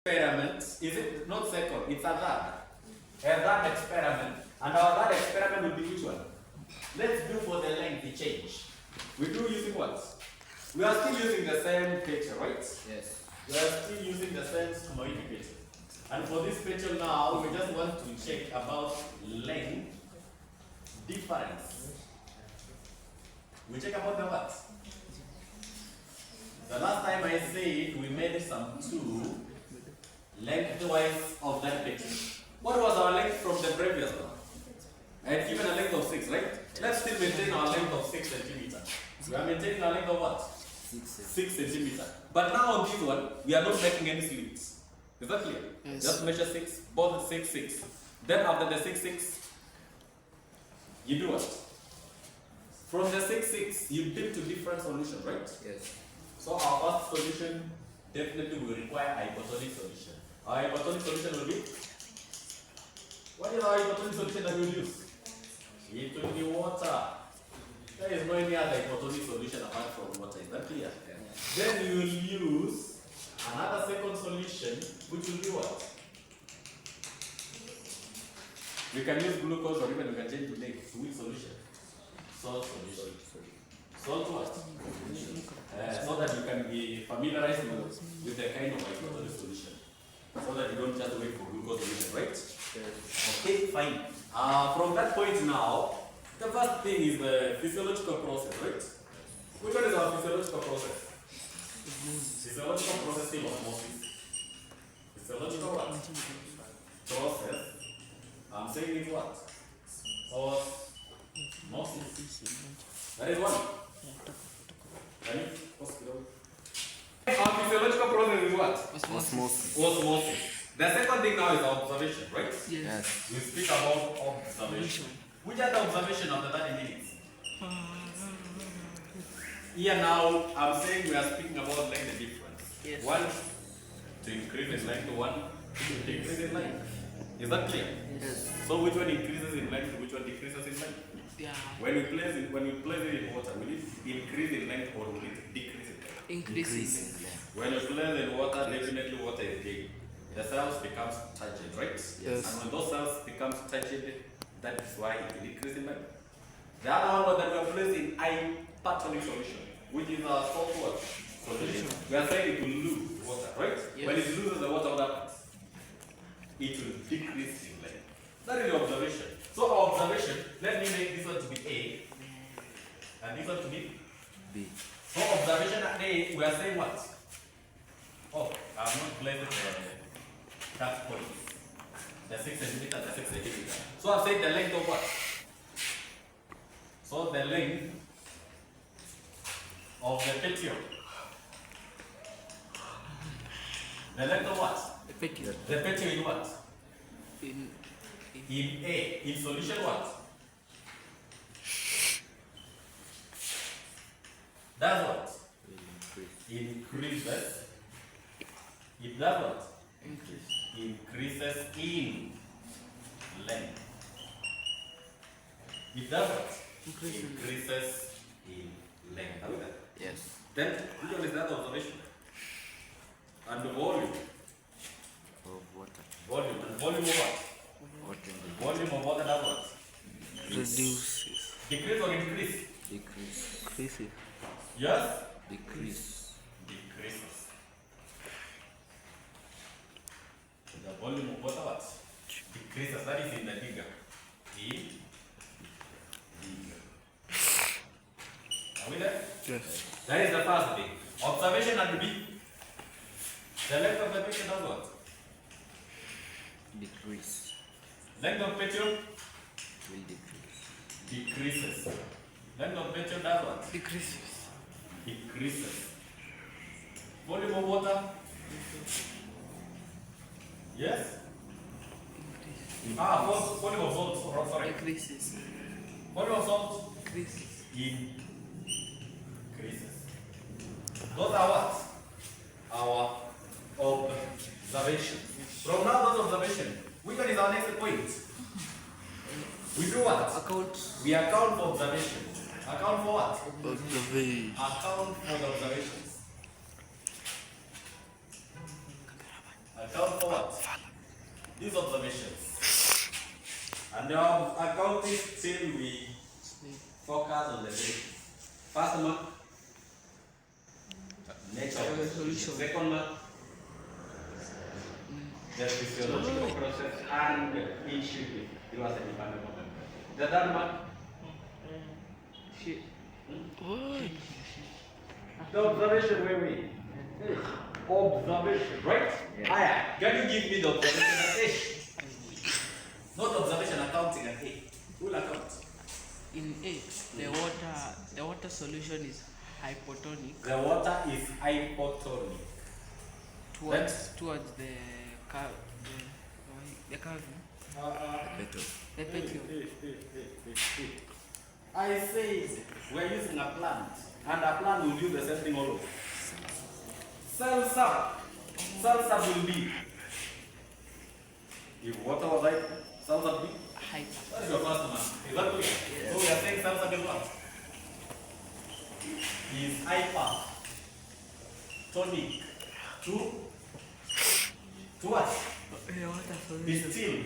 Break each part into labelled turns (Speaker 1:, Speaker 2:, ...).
Speaker 1: experiment, is it not second, it's a third experiment, and our third experiment will be which one? Let's do for the length the change. We do using what? We are still using the same picture, right?
Speaker 2: Yes.
Speaker 1: We are still using the same schematic picture. And for this picture now, we just want to check about length difference. We check about the what? The last time I said we made some two lengthwise of that picture. What was our length from the previous one? I had given a length of 6, right? Let's still maintain our length of 6 centimeters. We are maintaining our length of what? 6 centimeters. But now on this one, we are not making any slits. Is that clear?
Speaker 2: Yes.
Speaker 1: Just measure 6, both 6, 6. Then after the 6, 6, you do what? From the 6, 6, you dip to different solutions, right?
Speaker 2: Yes.
Speaker 1: So our first solution definitely will require hypertonic solution. Our hypertonic solution will be, what is our hypertonic solution that we will use? It will be water. There is no any other hypertonic solution apart from water. Is that clear?
Speaker 2: Yeah.
Speaker 1: Then you will use another second solution, which will be what? We can use glucose, or even we can change to which solution? Salt solution. Salt what? So that you can be familiarized with the kind of hypertonic solution. So that you don't just wait for glucose solution, right?
Speaker 2: Yes.
Speaker 1: Okay, fine. From that point now, the first thing is the physiological process, right? Which one is our physiological process? Physiological process is osmosis. Physiological what? Process. I'm saying it's what? Osmosis. That is one. Our physiological process is what?
Speaker 2: Osmosis.
Speaker 1: Osmosis. The second thing now is observation, right?
Speaker 2: Yes.
Speaker 1: We speak about observation. Which are the observation of the 30 minutes? Here now, I'm saying we are speaking about length difference.
Speaker 2: Yes.
Speaker 1: One to increase in length, one to decrease in length. Is that clear?
Speaker 2: Yes.
Speaker 1: So which one increases in length, which one decreases in length?
Speaker 2: Yeah.
Speaker 1: When you place it in water, will it increase in length or will it decrease in length?
Speaker 2: Increasing.
Speaker 1: When you place in water, definitely water is gained. The cells becomes turgid, right?
Speaker 2: Yes.
Speaker 1: And when those cells becomes turgid, that is why it will increase in length. The other one that we are placed in hypertonic solution, which is a salt water solution. We are saying it will lose water, right?
Speaker 2: Yes.
Speaker 1: When it loses the water, what happens? It will decrease in length. That is the observation. So our observation, let me make this one to be A, and this one to be
Speaker 2: B.
Speaker 1: So observation at A, we are saying what? Oh, I have not placed that point. The 6 centimeters, the 6 centimeters. So I've said the length of what? So the length of the petiole. The length of what?
Speaker 2: The petiole.
Speaker 1: The petiole in what?
Speaker 2: In
Speaker 1: In A. In solution what? That's what? Increases. It does what? Increases in length. It does what? Increases in length. Are we there?
Speaker 2: Yes.
Speaker 1: Then, which one is that observation? And the volume.
Speaker 2: Of water.
Speaker 1: Volume. And volume of what?
Speaker 2: Water.
Speaker 1: Volume of water does what?
Speaker 2: Reduces.
Speaker 1: Decrease or increase?
Speaker 2: Decrease. Decreases.
Speaker 1: Yes?
Speaker 2: Decrease.
Speaker 1: Decreases. The volume of water what? Decreases. That is in the digger. Digger. Are we there?
Speaker 2: Yes.
Speaker 1: That is the first thing. Observation and B. The length of the picture does what?
Speaker 2: Decrease.
Speaker 1: Length of picture
Speaker 2: Will decrease.
Speaker 1: decreases. Length of picture does what?
Speaker 2: Decreases.
Speaker 1: Decreases. Volume of water? Yes? Volume of salt. Sorry.
Speaker 2: Decreases.
Speaker 1: Volume of salt?
Speaker 2: Decreases.
Speaker 1: Increases. Those are what? Our observation. From now, those observation. Which one is our next point? We do what?
Speaker 2: Account.
Speaker 1: We account for observation. Account for what?
Speaker 2: Observation.
Speaker 1: Account for the observations. Account for what? These observations. And now account this till we focus on the data. First mark, nature of the solution. Second mark, the physiological process and issue. It was a dependent on them. The third mark, the observation where we observation, right?
Speaker 2: Yeah.
Speaker 1: Aya, can you give me the observation at A? Not observation, accounting at A. Who will account?
Speaker 3: In A, the water solution is hypotonic
Speaker 1: The water is hypotonic.
Speaker 3: towards the curve. The curve.
Speaker 2: Better.
Speaker 3: The petiole.
Speaker 1: I said we're using a plant, and a plant will do the same thing all over. Cells up will be. If water was like cells up be.
Speaker 3: Hyper.
Speaker 1: What is your first one? Is that clear?
Speaker 2: Yes.
Speaker 1: So we are saying cells up is what? Is hypertonic to what?
Speaker 3: The water solution.
Speaker 1: Distilled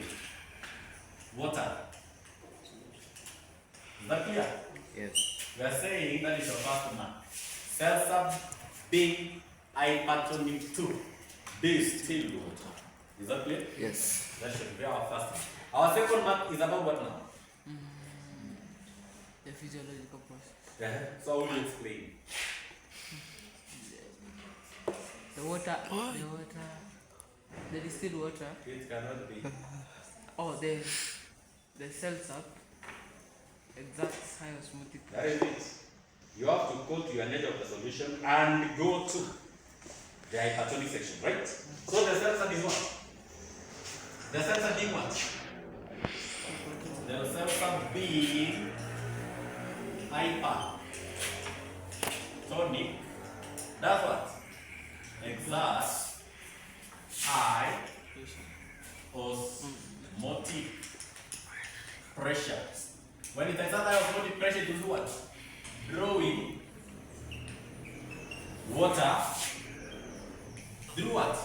Speaker 1: water. Is that clear?
Speaker 2: Yes.
Speaker 1: We are saying that is your first mark. Cells up being hypertonic to distilled water. Is that clear?
Speaker 2: Yes.
Speaker 1: That should be our first one. Our second mark is about what now?
Speaker 3: The physiological process.
Speaker 1: So how do you explain?
Speaker 3: The distilled water.
Speaker 1: It cannot be.
Speaker 3: Oh, the cells up exerts high osmotic
Speaker 1: That
Speaker 3: pressure.
Speaker 1: is it. You have to go to your nature of the solution and go to the hypertonic section, right? So the cells are is what? The cells are being what? The cells are being hypertonic. That's what? Exerts high osmotic pressure. When it exerts high osmotic pressure, it will do what? Drawing water through what?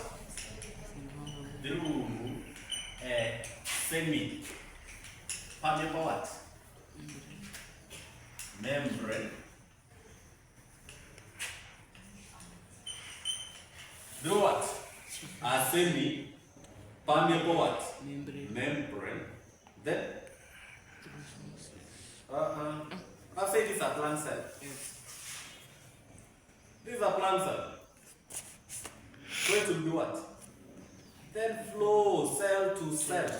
Speaker 1: Through a semi-permeable what? Membrane. Through what? A semi-permeable what? Membrane. Then I'll say this is a plant cell.
Speaker 3: Yes.
Speaker 1: This is a plant cell. Going to do what? Then flow cell to cell.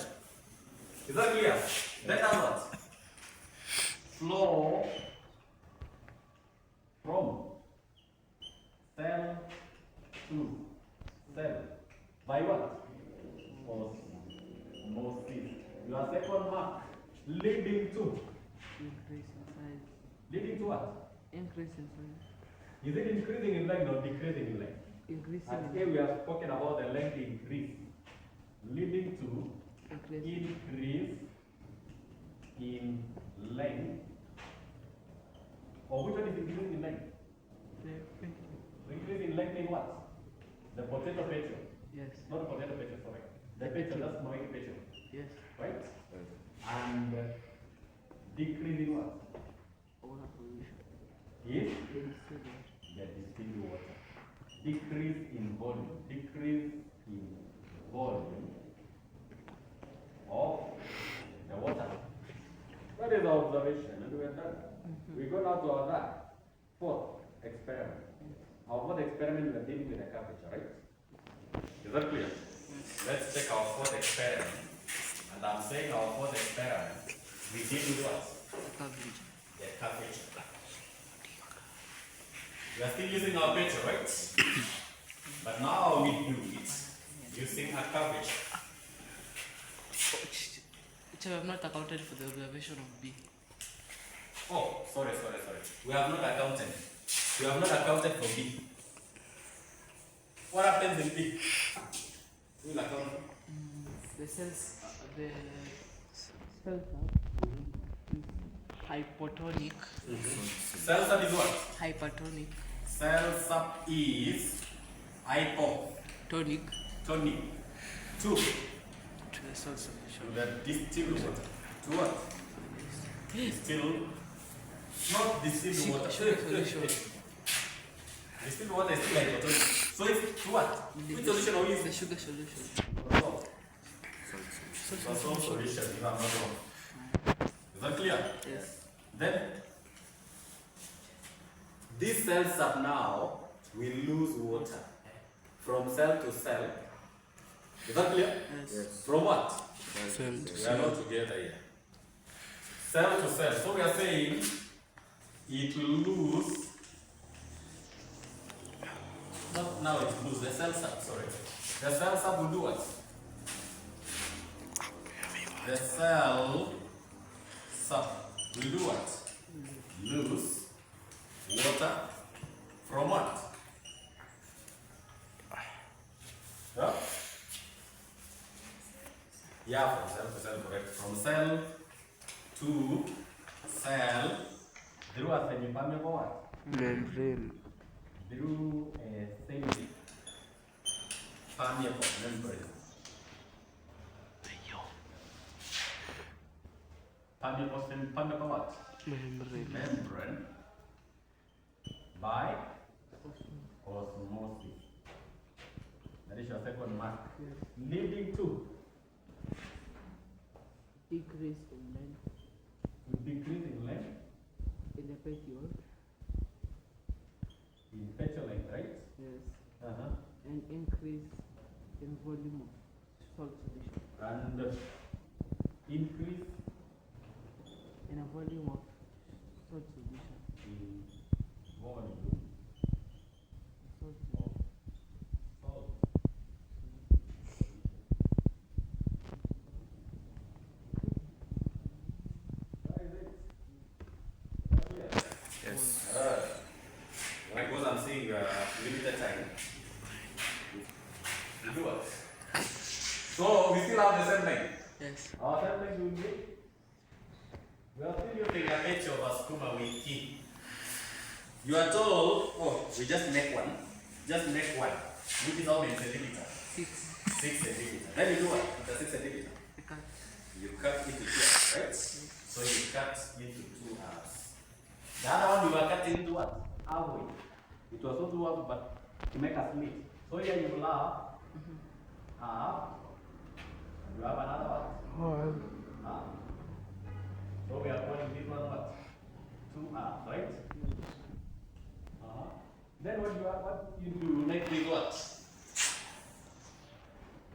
Speaker 1: Is that clear? Then does what? Flow from cell to cell. By what? Osmosis. Your second mark leading to.
Speaker 3: Increase in size.
Speaker 1: Leading to what?
Speaker 3: Increase in size.
Speaker 1: Is it increasing in length or decreasing in length?
Speaker 3: Increasing
Speaker 1: And here we have spoken about the length increase, leading to increase in length. Or which one is increasing in length? Increase in length in what? The potato petrol.
Speaker 3: Yes.
Speaker 1: Not the potato petrol, sorry. The petrol, that's my petrol.
Speaker 3: Yes.
Speaker 1: Right? And decrease in what?
Speaker 3: Water pollution.
Speaker 1: Is
Speaker 3: The distilled water.
Speaker 1: the distilled water. Decrease in volume. Decrease in volume of the water. That is our observation, and we are done. We go now to our fourth experiment. Our fourth experiment, we are dealing with a curvature, right? Is that clear? Let's check our fourth experiment. And I'm saying our fourth experiment, we deal with what?
Speaker 3: Coverage.
Speaker 1: The curvature. We are still using our picture, right? But now we do it using a curvature.
Speaker 3: Which I have not accounted for the observation of B.
Speaker 1: Oh, sorry. We have not accounted. We have not accounted for B. What happens in B? We will account for.
Speaker 3: The cells are hypotonic.
Speaker 1: Cell sub is what?
Speaker 3: Hypertonic.
Speaker 1: Cell sub is hypotonic.
Speaker 3: Tonic.
Speaker 1: To
Speaker 3: To the salt solution.
Speaker 1: the distilled water. To what? Distilled. Not distilled water.
Speaker 3: Sugar solution.
Speaker 1: Distilled water is still like water. So it's to what? Which solution are we
Speaker 3: The
Speaker 1: using?
Speaker 3: sugar solution.
Speaker 1: Salt.
Speaker 3: Salt
Speaker 1: The salt solution, if I'm not wrong. Is that clear?
Speaker 3: Yes.
Speaker 1: Then, these cells up now will lose water from cell to cell. Is that clear?
Speaker 3: Yes.
Speaker 1: From what?
Speaker 3: Cell to
Speaker 1: We are not together here. Cell to cell. So we are saying it will lose. Not now it will lose. The cell sub, sorry. The cell sub will do what? The cell sub will do what? Lose water from what? Yeah? Yeah, from cell to cell, correct. From cell to cell through a semi-permeable what?
Speaker 3: Membrane.
Speaker 1: Through a semi-permeable membrane. Permeable what?
Speaker 3: Membrane.
Speaker 1: Membrane by osmosis. That is your second mark. Leading to
Speaker 3: Decrease in length
Speaker 1: decrease in length,
Speaker 3: in the petiole.
Speaker 1: in petal length, right?
Speaker 3: Yes.
Speaker 1: Uh-huh.
Speaker 3: And increase in volume of salt solution.
Speaker 1: And increase
Speaker 3: In a volume of salt solution.
Speaker 1: in volume
Speaker 3: Salt
Speaker 1: of salt. That is it.
Speaker 2: Yes.
Speaker 1: Right, because I'm seeing limited time. You do what? So we still have the same thing.
Speaker 3: Yes.
Speaker 1: Our same thing will be. We are still using a H over skuma wiki. You are told, oh, we just make one. Just make one. Which is how many centimeters?
Speaker 3: 6.
Speaker 1: 6 centimeters. Then you do what? With the 6 centimeters.
Speaker 3: Because
Speaker 1: You cut into two halves, right? So you cut into two halves. The other one you are cutting into what? Halfway. It was also half, but to make a split. So here you will have half. And you have another one. Half. So we are calling this one what? Two halves, right? Then what you do next is what?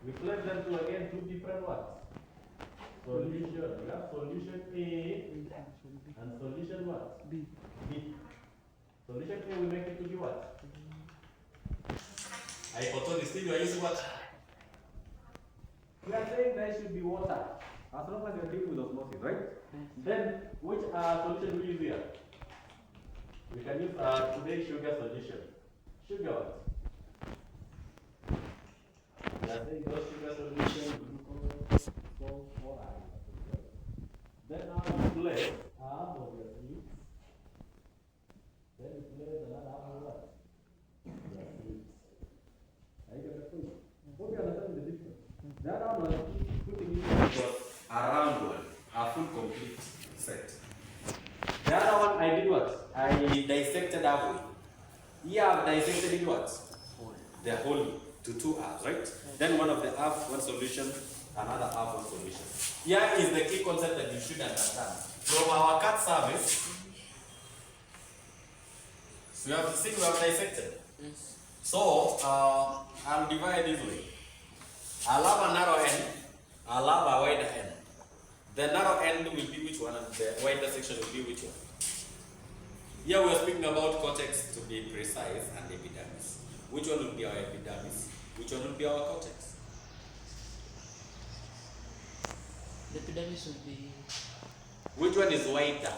Speaker 1: We flip them to again two different what? Solution. We have solution A and solution what?
Speaker 3: B.
Speaker 1: B. Solution A we make it to be what? Hypothetical still you are using what? We are saying there should be water. As long as you are dealing with osmosis, right? Then which solution do we use here? We can use today's sugar solution. Sugar what? We are saying those sugar solution glucose, salt, water. Then now you place half of your seeds. Then you place another half of what? Your seeds. Are you understanding? Hope you understand the difference. The other one was putting it a round one, a full complete set. The other one I did what? I dissected halfway. Here I've dissected it what? The whole to two halves, right? Then one of the half, one solution, another half, one solution. Here is the key concept that you should understand. From our cut surface, we have seen we have dissected.
Speaker 3: Yes.
Speaker 1: So I'll divide this way. I'll have a narrow end, I'll have a wider end. The narrow end will be which one and the wider section will be which one. Here we are speaking about cortex to be precise and epidermis. Which one will be our epidermis? Which one will be our cortex?
Speaker 3: The epidermis will be
Speaker 1: Which one is wider?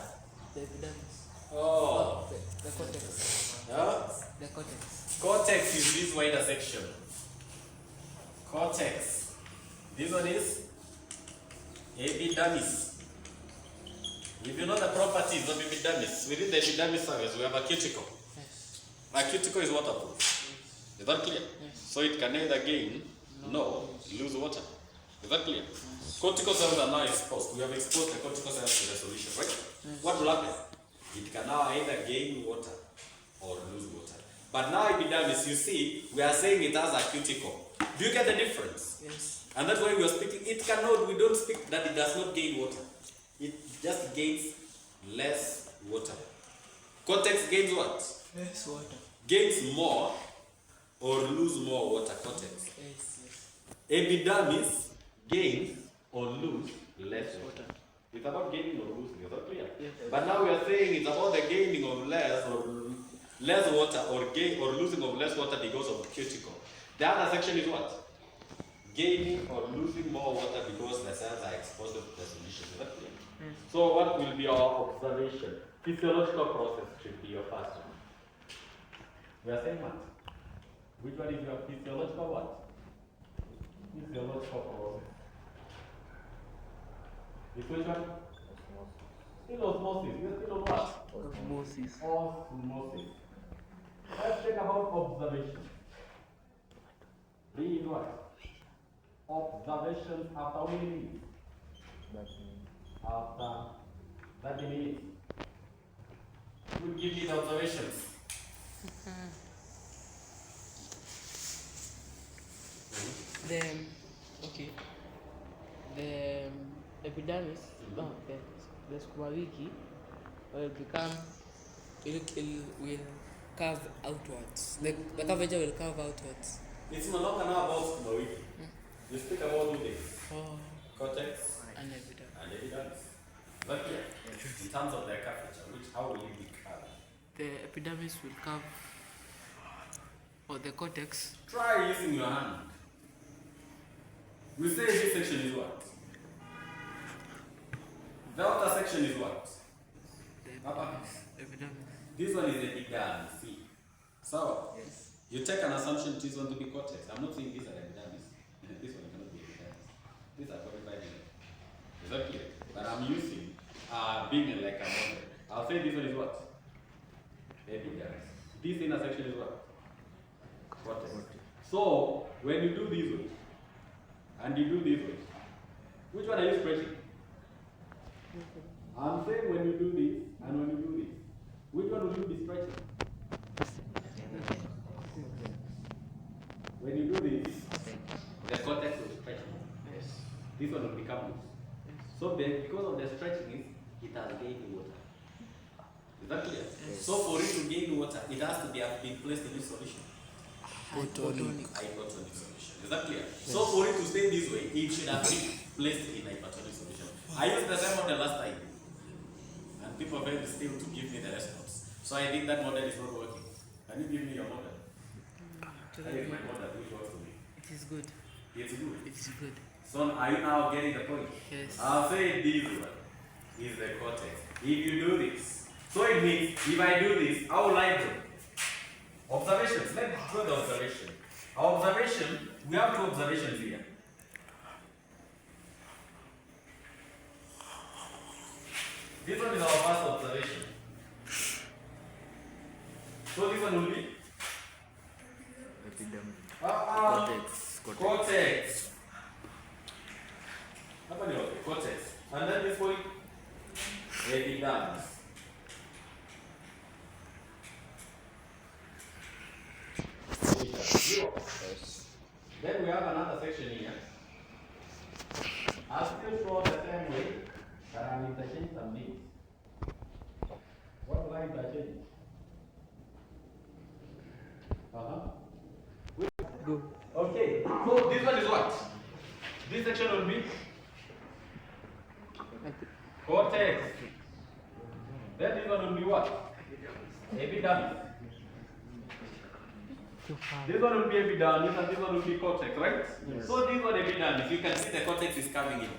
Speaker 3: the epidermis.
Speaker 1: Oh.
Speaker 3: The cortex.
Speaker 1: Huh?
Speaker 3: The cortex.
Speaker 1: Cortex is this wider section. Cortex. This one is epidermis. If you know the properties of epidermis, within the epidermis surface we have a cuticle.
Speaker 3: Yes.
Speaker 1: A cuticle is waterproof. Is that clear?
Speaker 3: Yes.
Speaker 1: So it can neither gain nor lose water. Is that clear? Cortical cells are now exposed. We have exposed the cortical cells to the solution, right? What will happen? It can now either gain water or lose water. But now epidermis, you see, we are saying it has a cuticle. Do you get the difference?
Speaker 3: Yes.
Speaker 1: And that's why we are speaking. It cannot, we don't speak that it does not gain water. It just gains less water. Cortex gains what?
Speaker 3: Less water.
Speaker 1: Gains more or lose more water. Cortex.
Speaker 3: Yes, yes.
Speaker 1: Epidermis gains or lose less water.
Speaker 3: Water.
Speaker 1: It's about gaining or losing. Is that clear?
Speaker 3: Yes.
Speaker 1: But now we are saying it's about the gaining of less water or gain or losing of less water because of the cuticle. The other section is what? Gaining or losing more water because the cells are exposed to the solution. Is that clear?
Speaker 3: Yes.
Speaker 1: So what will be our observation? Physiological process should be your first one. We are saying what? Which one is your physiological what? Physiological process. Is which one? Still osmosis. We are still on what?
Speaker 3: Osmosis.
Speaker 1: Osmosis. Let's think about observation. Read what? Observations after how many minutes? After 30 minutes. Who will give me the observations?
Speaker 3: The epidermis, the sukuma wiki will become, it will curve outwards. The curvature will curve outwards.
Speaker 1: It's no longer now about sukuma wiki. You speak about two things.
Speaker 3: Oh,
Speaker 1: Cortex
Speaker 3: and epidermis.
Speaker 1: and epidermis. But yeah, in terms of their curvature, how will it be curved?
Speaker 3: The epidermis will curve, or the cortex.
Speaker 1: Try using your hand. We say this section is what? The outer section is what?
Speaker 3: The epidermis.
Speaker 1: This one is epidermis. See? So,
Speaker 3: Yes.
Speaker 1: you take an assumption this one to be cortex. I'm not saying these are epidermis. This one cannot be epidermis. These are qualified in it. Is that clear? But I'm using being like a model. I'll say this one is what? Epidermis. This intersection is what? Cortex. So, when you do this one, and you do this one, which one are you stretching? I'm saying when you do this, and when you do this, which one will you be stretching? When you do this, the cortex will stretch more.
Speaker 3: Yes.
Speaker 1: This one will become loose. So because of the stretching, it has gained water. Is that clear?
Speaker 3: Yes.
Speaker 1: So for it to gain water, it has to be placed in this solution.
Speaker 3: Hypotonic.
Speaker 1: Hypotonic solution. Is that clear? Yes. So for it to stay this way, it should have been placed in hypotonic solution. I used the same model last time, and people failed still to give me the response. So I think that model is not working. Can you give me your model? That is my model, which works for me.
Speaker 3: It is good.
Speaker 1: It's good.
Speaker 3: It is good.
Speaker 1: So are you now getting the point?
Speaker 3: Yes.
Speaker 1: I'll say this one is the cortex. If you do this, so it means if I do this, how will I do? Observations. Let's do the observation. Our observation, we have two observations here. This one is our first observation. So this one will be
Speaker 2: Cortex.
Speaker 1: cortex. Hapa ni okay, cortex. And then this one, epidermis. Then we have another section here. I'll still draw the same way, but I'll interchange some names. What will I interchange?
Speaker 3: Go.
Speaker 1: Okay, so this one is what? This section will be cortex. Then this one will be what? Epidermis. This one will be epidermis and this one will be cortex, right? Yes. So this one epidermis, you can see the cortex is coming in.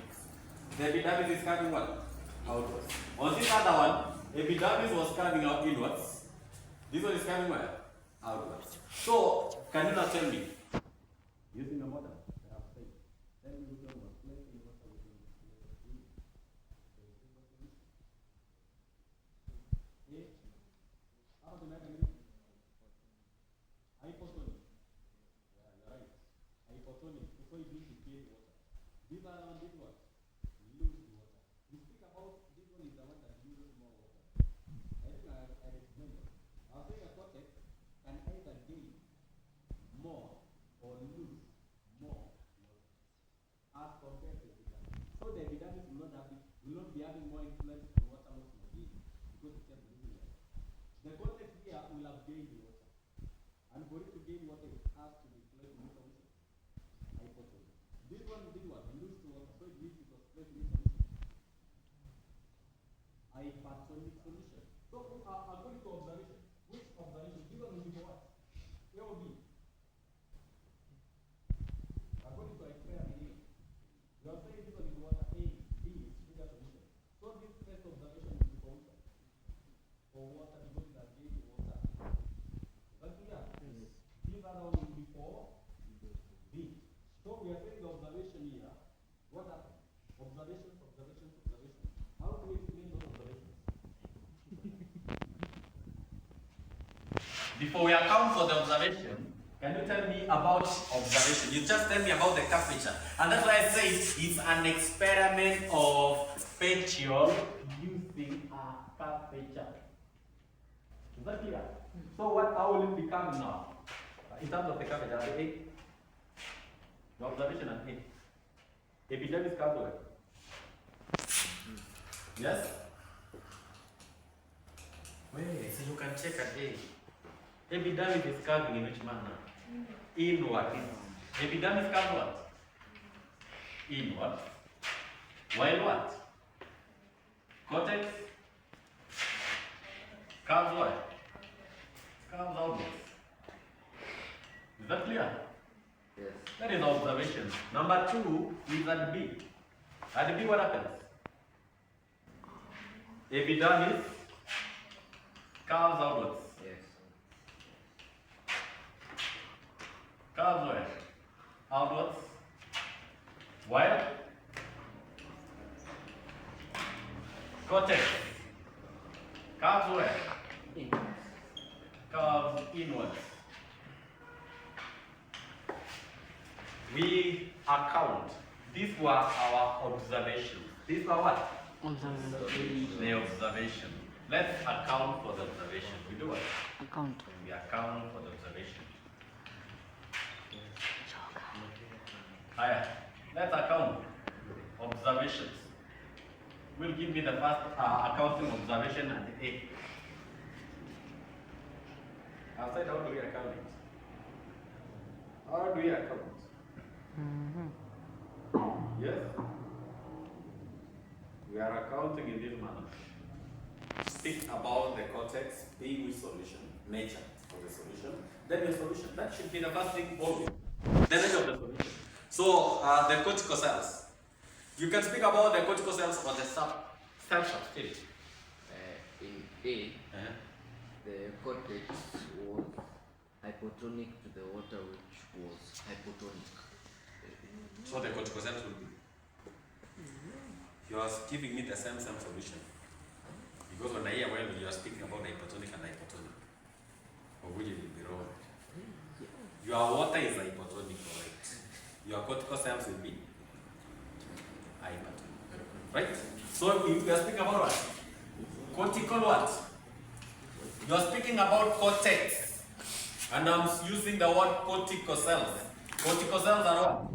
Speaker 1: The epidermis is coming what? Outwards. On this other one, epidermis was coming out inwards. This one is coming where? Outwards. So, can you now tell me? Using a model, I have said, then you will know placing water within how to make a meaning? Hypotonic. Yeah, you're right. Hypotonic. So it's easy. This other one did what? Lose water. You speak about this one is the one that uses more water. I think I explained it. I was saying a cortex can either gain more or lose more water as compared to the epidermis. So the epidermis will not be having more influence on water loss or gain because it's just losing water. The cortex here will have gained water. And for it to gain water, it has to be placed in solution. Hypotonic. This one did what? Lose water, so it means it was placed in solution. Hypertonic solution. So according to observation, which observation? This one will be for what? A or B? According to experiment A, you are saying this one is water A, B is bigger solution. So this first observation will be for which one? For water because it has gained water. Is that clear? Yes. This other one will be for B. So we are saying the observation here. What happened? Observations. How do we explain those observations? Before we account for the observation, can you tell me about observation? You just tell me about the curvature. And that's why I say it's an experiment of spatial using a curvature. Is that clear? So how will it become now? In terms of the curvature, the A. The observation at A. Epidermis curve where? Yes? Wait, so you can check at A. Epidermis is curving in which manner? Inward. Epidermis curve what? Inward. While what? Cortex curves what? Curves outwards. Is that clear?
Speaker 2: Yes.
Speaker 1: That is observation. Number 2 is at B. At B what happens? Epidermis curves outwards.
Speaker 2: Yes.
Speaker 1: Curves where? Outwards. While cortex curves where? Curves inwards. We account. These were our observations. These were what?
Speaker 3: Observation.
Speaker 1: The observation. Let's account for the observation. We do what?
Speaker 3: Account.
Speaker 1: We account for the observation. Higher. Let's account. Observations. Will give me the first accounting observation at A. Outside, how do we account it? How do we account? Yes? We are accounting in this manner. Speak about the cortex, B with solution, nature of the solution, then your solution. That should be the first thing always. The nature of the solution. So, the corticocells. You can speak about the corticocells or the cell substrate.
Speaker 2: In A, the cortex was hypotonic to the water which was hypotonic.
Speaker 1: So the corticocells will be. You are giving me the same solution. Because when I hear well, you are speaking about hypotonic and hypotonic. Or which will be wrong. Your water is hypotonic, correct? Your corticocells will be hypertonic. Right? So you are speaking about what? Cortical what? You are speaking about cortex. And I'm using the word corticocells. Corticocells are what?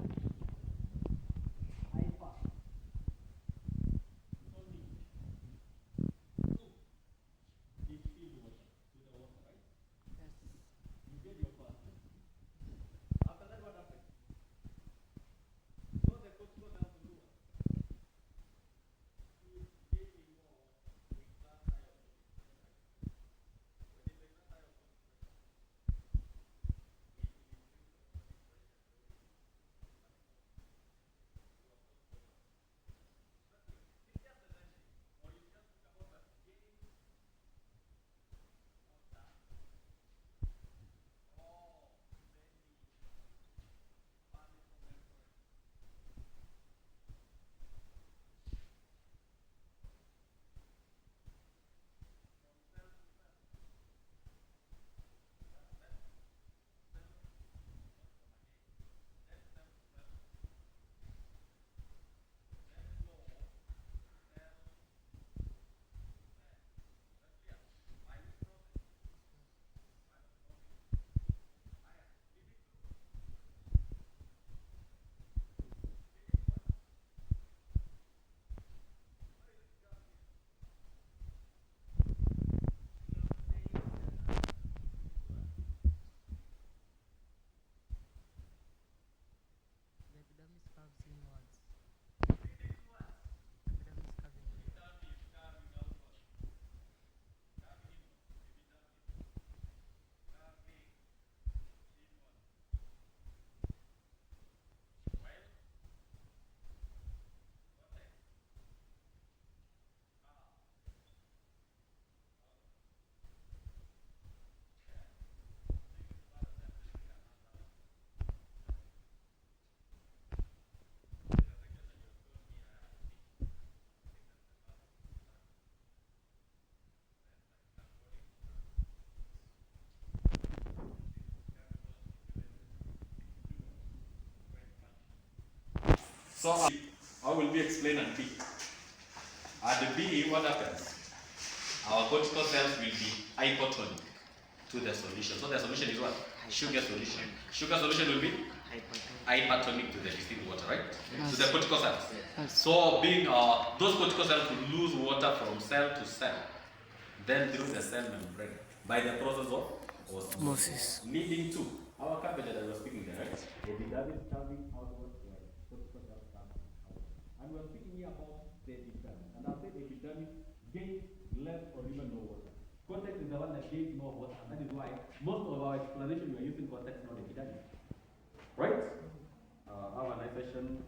Speaker 1: So I will be explaining B. At the B, what happens? Our cortical cells will be hypotonic to the solution. So the solution is what? Sugar solution. Sugar solution will be hypertonic to the distilled water, right?
Speaker 3: Yes.
Speaker 1: To the cortical cells.
Speaker 3: Yes.
Speaker 1: So being those cortical cells will lose water from cell to cell, then through the cell membrane by the process of osmosis, leading to our cabbage that I was speaking there, right? Epidermis coming outwards, like cortical cells coming out. And we're speaking here about the epidermis. And I'll say epidermis gains less or even no water. Cortex is the one that gains more water, and that is why most of our explanation we're using cortex, not epidermis. Right? Have a nice session.